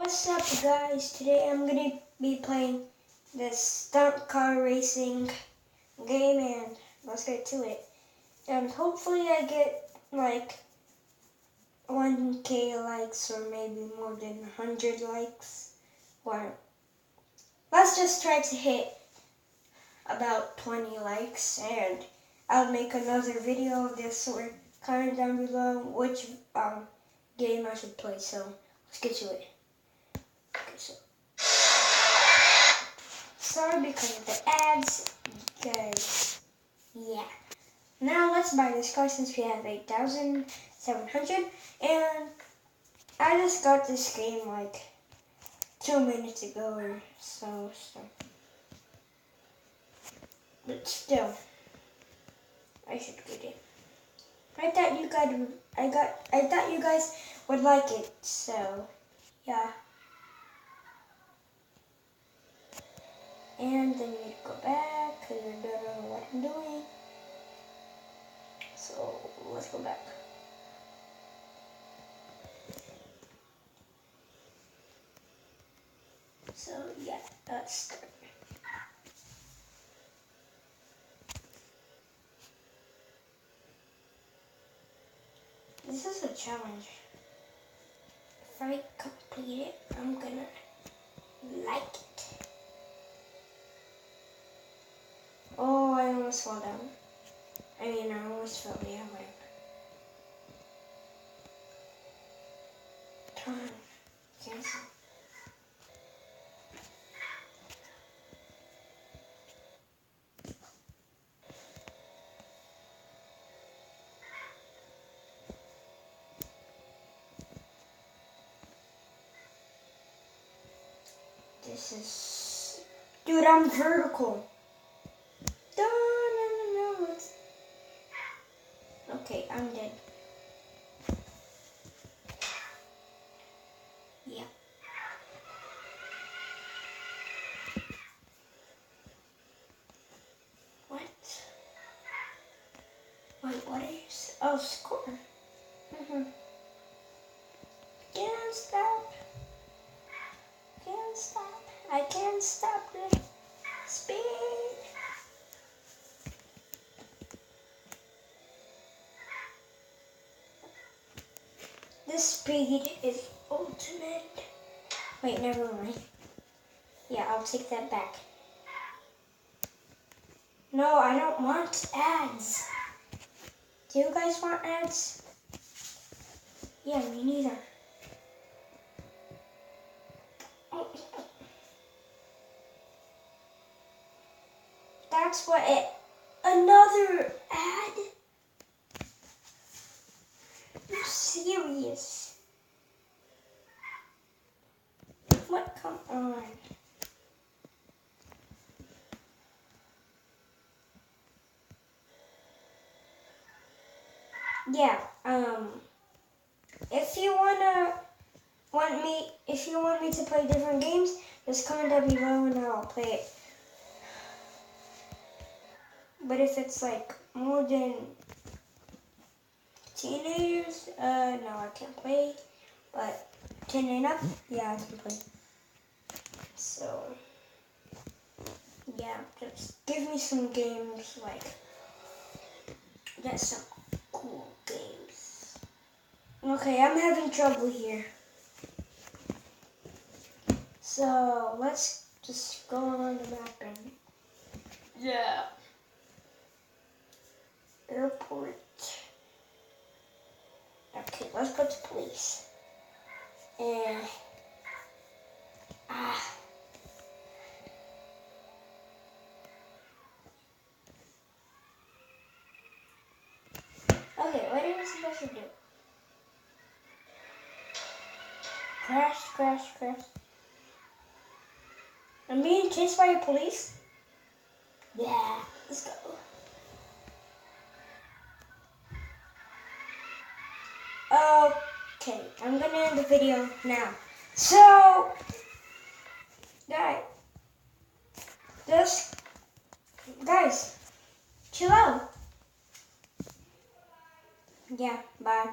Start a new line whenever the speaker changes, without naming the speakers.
What's up, guys? Today I'm gonna be playing this stunt car racing game, and let's get to it. And hopefully I get like 1K likes, or maybe more than 100 likes. Or let's just try to hit about 20 likes, and I'll make another video of this, or comment down below which game I should play. So let's get to it. Okay, so sorry because of the ads, guys. Yeah. Now let's buy this car since we have 8,700, and I just got this game like 2 minutes ago or so. But still, I should get it. I thought you guys would like it, so yeah. And then you need to go back because you don't know what I'm doing. So let's go back. So yeah, let's start. This is a challenge. If I complete it, I'm gonna like it. Oh, I almost fell down. I almost fell down. Turn. Cancel. This is... Dude, I'm vertical. No. Okay, I'm dead. Yeah. What? Wait, what is... Oh, score. Can't stop. Can't stop. I can't stop the speed. The speed is ultimate. Wait, never mind. Yeah, I'll take that back. No, I don't want ads. Do you guys want ads? Yeah, me neither. That's what it... Another ad? You're serious? What? Come on. Yeah, if you want me to play different games, just comment down below and I'll play it. But if it's like more than teenagers, no, I can't play. But 10 and up, yeah, I can play. So, yeah, just give me some games, like, that's some cool games. Okay, I'm having trouble here. So, let's just go on the map and, yeah. Airport. Okay, let's go to police. And okay, what are we supposed to do? Crash. I'm being chased by a police? Yeah, let's go. Okay, I'm gonna end the video now. So, guys, chill out. Yeah, bye.